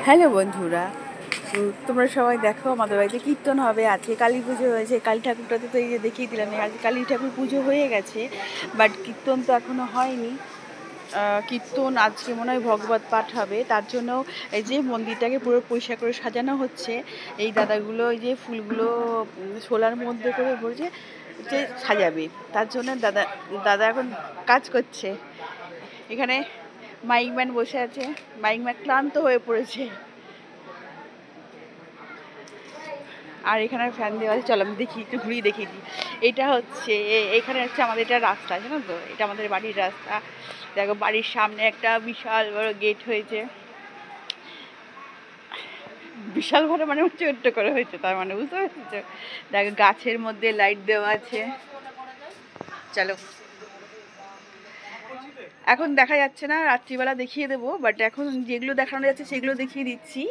Hello বন্ধুরা, তোমরা সবাই দেখো আমাদের বাড়িতে কীর্তন হবে। আজকে কালী পুজো হয়েছে। কালী ঠাকুরটাতে তো এই যে দেখিয়ে দিলাম, আজকে কালী ঠাকুর পুজো হয়ে গেছে, বাট কীর্তন তো এখনও হয়নি। কীর্তন আজকে মনে হয় ভগবত পাঠ হবে, তার জন্য এই যে মন্দিরটাকে পুরো পরিষ্কার করে সাজানো হচ্ছে। এই দাদাগুলো এই যে ফুলগুলো শোলার মধ্যে করে ভরছে যে সাজাবে, তার জন্য দাদা এখন কাজ করছে। এখানে মাইকম্যান বসে আছে, মাইকম্যান ক্লান্ত হয়ে পড়েছে। আর এখানে ফ্যান দেওয়া আছে। চলো আমি দেখি, একটু ঘুরিয়ে দেখিয়ে দিই। এটা হচ্ছে এখানে হচ্ছে আমাদের এটা রাস্তা, জানো তো, এটা আমাদের বাড়ির রাস্তা। দেখো বাড়ির সামনে একটা বিশাল বড় গেট হয়েছে। বিশাল বড় মানে ছোট্ট করে হয়েছে, তার মানে বুঝতে পারছো। দেখো গাছের মধ্যে লাইট দেওয়া আছে। চলো, এখন দেখা যাচ্ছে না, রাত্রিবেলা দেখিয়ে দেবো, বাট এখন যেগুলো দেখানো যাচ্ছে সেগুলো দেখিয়ে দিচ্ছি।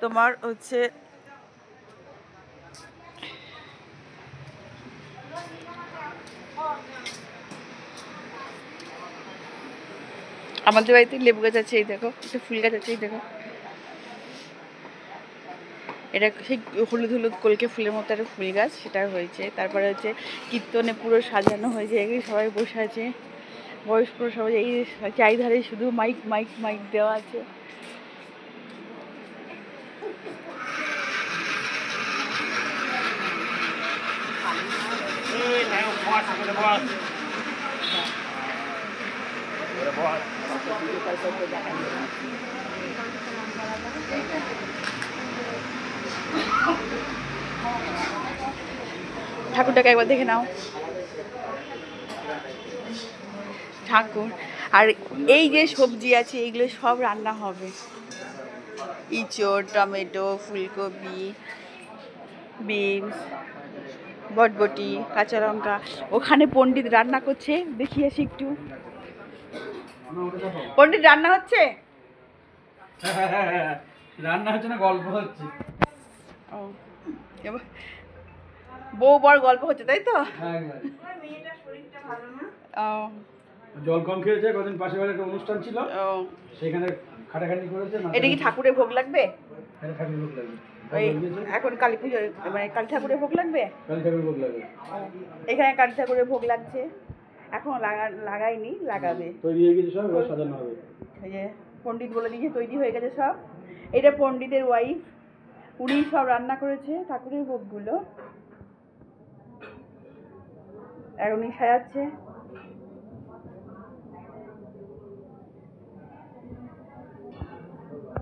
তোমার হচ্ছে আমাদের বাড়িতে লেবু গাছ আছে, এই দেখো একটা ফুল গাছ আছে, এই দেখো এটা সেই হলুদ হলুদ কলকে ফুলের মতো একটা ফুল গাছ, সেটা হয়েছে। তারপরে হচ্ছে কীর্তনে পুরো সাজানো হয়েছে, এগুলি সবাই বসে আছে, বয়স্ক সবাই। এই চারিধারে শুধু মাইক মাইক মাইক দেওয়া আছে। ঠাকুরটাকে একবার দেখে নাও, ঠাকুর। আর এই যে সবজি আছে এইগুলো সব রান্না হবে। ইঁচড়, টমেটো, ফুলকপি, বিনস, বটবটি, কাঁচা লঙ্কা। ওখানে পণ্ডিত রান্না করছে, দেখি আসি একটু। পণ্ডিত রান্না হচ্ছে? রান্না হচ্ছে না, গল্প হচ্ছে। ও, বউ বড় গল্প হচ্ছে, তাই তো? জল কম খেয়েছে, কদিন পাশে বাড়ি একটা অনুষ্ঠান ছিল, সেখানে খাটাখাটি করেছে। এটা কি ঠাকুরের ভোগ লাগবে? ঠাকুরের ভোগ লাগবে এখন কালী পুজো, মানে কালী ঠাকুরের ভোগ লাগবে। কালী ঠাকুরের ভোগ লাগবে। এখানে কালী ঠাকুরের ভোগ লাগছে, এখন লাগাইনি, লাগাবে। তৈরি হয়ে গেছে সব, এবার সাজানো হবে। এই যে পণ্ডিত বলে দিয়েছে তৈরি হয়ে গেছে সব। এটা পণ্ডিতের ওয়াইফ, উনি সব রান্না করেছে ঠাকুরের ভোগগুলো, আর উনি সাজাচ্ছে।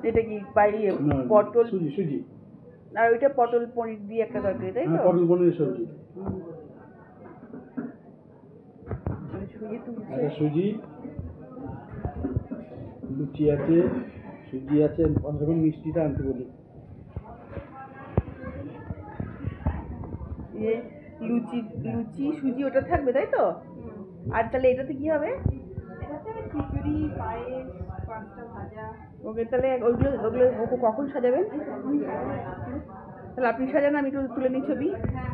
এটা কি পটল সুজি, আর ওইটা পটল পনির দিয়ে একটা তরকারি, তাই তো? পটল পনির সবজি, সুজি, লুচি আছে, সুজি আছে, যখন মিষ্টিটা আনতে বলি। লুচি লুচি সুজি ওটা থাকবে, তাই তো? আর তাহলে এটাতে কি হবে? খিচুড়ি, পায়েস, পাঁচটা ভাজা। ওকে, তাহলে ওগুলো কখন সাজাবেন? তাহলে আপনি সাজান, আমি একটু তুলে নিই ছবি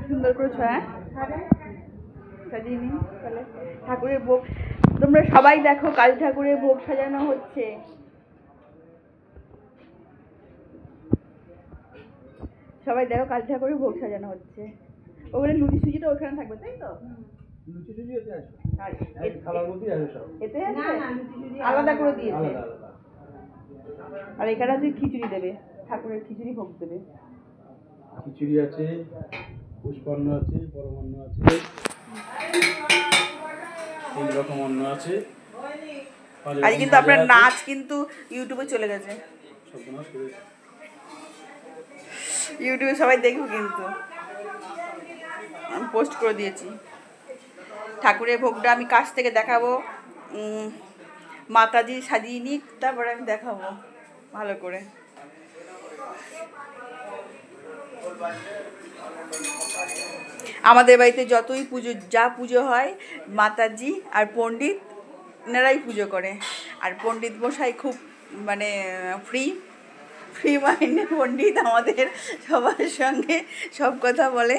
সুন্দর করে। হ্যাঁ, সাজিয়ে নিন তাহলে ঠাকুরের ভোগ। তোমরা সবাই দেখো, কালী ঠাকুরের ভোগ সাজানো হচ্ছে। সবাই দেখো, কালী ঠাকুরের ভোগ সাজানো হচ্ছে। ওখানে লুচি সুজিটা ওখানে থাকবে, তাই তো? লুচি সুজি আছে, থালার মধ্যেই আছে সব। এতে আলাদা করে দিয়েছে। আর এখানে আছে খিচুড়ি দেবে, ঠাকুরের খিচুড়ি ভোগ দেবে। খিচুড়ি আছে, পুষ্পান্ন আছে, পরমান্ন আছে, 3 রকম অন্ন আছে। আজ কিন্তু আপনার নাচ কিন্তু ইউটিউবে চলে গেছে, ইউটিউবে সবাই দেখবে কিন্তু, আমি পোস্ট করে দিয়েছি। ঠাকুরের ভোগটা আমি কাছ থেকে দেখাবো, মাতাজি সাজিয়ে নিক, তারপরে আমি দেখাবো ভালো করে। আমাদের বাড়িতে যতই পুজো হয়, মাতাজি আর পণ্ডিত এনারাই পুজো করে। আর পণ্ডিত মশাই খুব মানে ফ্রি মাইন্ডের পণ্ডিত, আমাদের সবার সঙ্গে সব কথা বলে।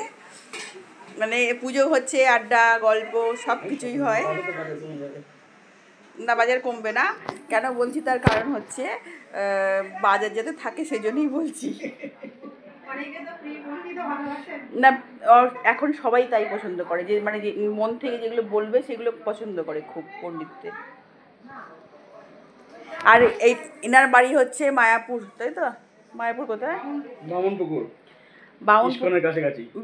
মানে পুজো হচ্ছে, আড্ডা গল্প সব কিছুই হয়। না বাজার কমবে না। কেন বলছি তার কারণ হচ্ছে বাজার যাতে থাকে সেজন্যই বলছি। না এখন সবাই তাই পছন্দ করে, যে মানে যে মন থেকে যেগুলো বলবে সেগুলো পছন্দ করে খুব পণ্ডিতদের। আর এই এনার বাড়ি হচ্ছে মায়াপুর, তাই তো? মায়াপুর কোথায়?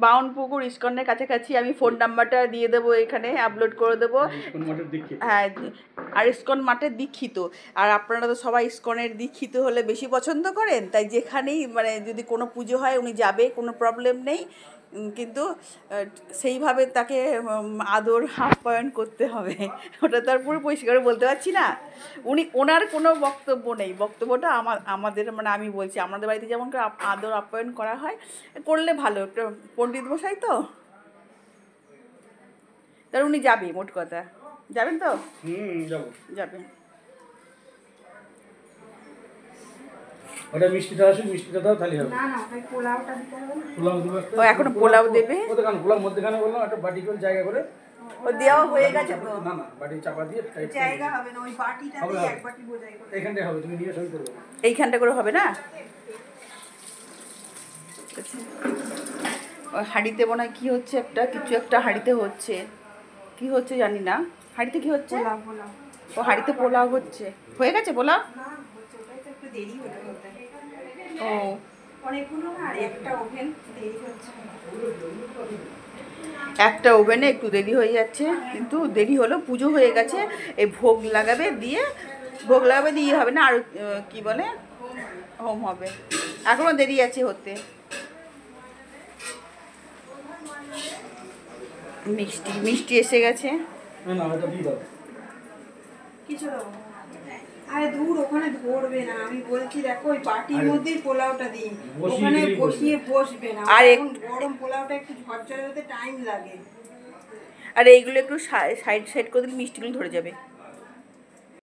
বাউনপুকুর ইস্কনের কাছাকাছি। আমি ফোন নাম্বারটা দিয়ে দেবো, এখানে আপলোড করে দেবো। হ্যাঁ, আর ইস্কন মাঠের দীক্ষিত। আর আপনারা তো সবাই ইস্কনের দীক্ষিত হলে বেশি পছন্দ করেন, তাই যেখানেই মানে যদি কোনো পুজো হয় উনি যাবে, কোনো প্রবলেম নেই। কিন্তু সেইভাবে তাকে আদর আপ্যায়ন করতে হবে। ওটা তো আর পুরো পরিষ্কার বলতে পারছি না। ওনার কোনো বক্তব্য নেই, বক্তব্যটা আমাদের মানে আমি বলছি আমাদের বাড়িতে যেমন করে আদর আপ্যায়ন করা হয়, করলে ভালো। একটা পণ্ডিত মশাই তো, তাহলে উনি যাবে, মোট কথা যাবেন তো? যাবেন। ওটা মিষ্টিটা আসুন, মিষ্টিটা দাও তাহলে হবে। না না, ভাই পোলাওটা দিতে হবে না। পোলাও দেবো। ও এখন পোলাও দেবে। ওখানে পোলাও মধ্যখানে বললাম একটা বাটি করে জায়গা করে। ও দেওয়া হয়ে গেছে তো? না না, বাটি চাপা দিয়ে জায়গা হবে না, ওই বাটিটাতে এক বাটি বোঝাই করে। এইখানটায় হবে, তুমি নিয়ে সই করবে। এইখানটা করে হবে না? ওই হাঁড়িতে মনে হয় কী হচ্ছে, কিছু একটা হাঁড়িতে হচ্ছে, কি হচ্ছে জানি না। হাঁড়িতে কি হচ্ছে? পোলাও। ও হাঁড়িতে পোলাও হচ্ছে। হয়ে গেছে পোলাও? না হচ্ছে, ওটাই তো একটু দেরি হতে হতে। ও অনেকগুলো না, আর একটা ওভেন দেরি হচ্ছে। একটা ওভেনে একটু দেরি হয়ে যাচ্ছে, কিন্তু দেরি হলো, পুজো হয়ে গেছে। এই ভোগ লাগাবে দিয়ে হবে না, আর কি বলে হোম হবে, এখনো দেরি আছে হতে। মিষ্টি এসে গেছে। না ওটা দিয়ে দাও। কিছু দাও। আরে দূর, ওখানে ধরবে না। আমি বলছি দেখো ওই বাটির মধ্যেই পোলাওটা দিই, ওখানে বসিয়ে বসবে না। আর এখন গরম পোলাওটা একটু ঝরঝরে হতে টাইম লাগে। আর এইগুলো একটু সাইড করে দিলে মিষ্টিগুলো ধরে যাবে।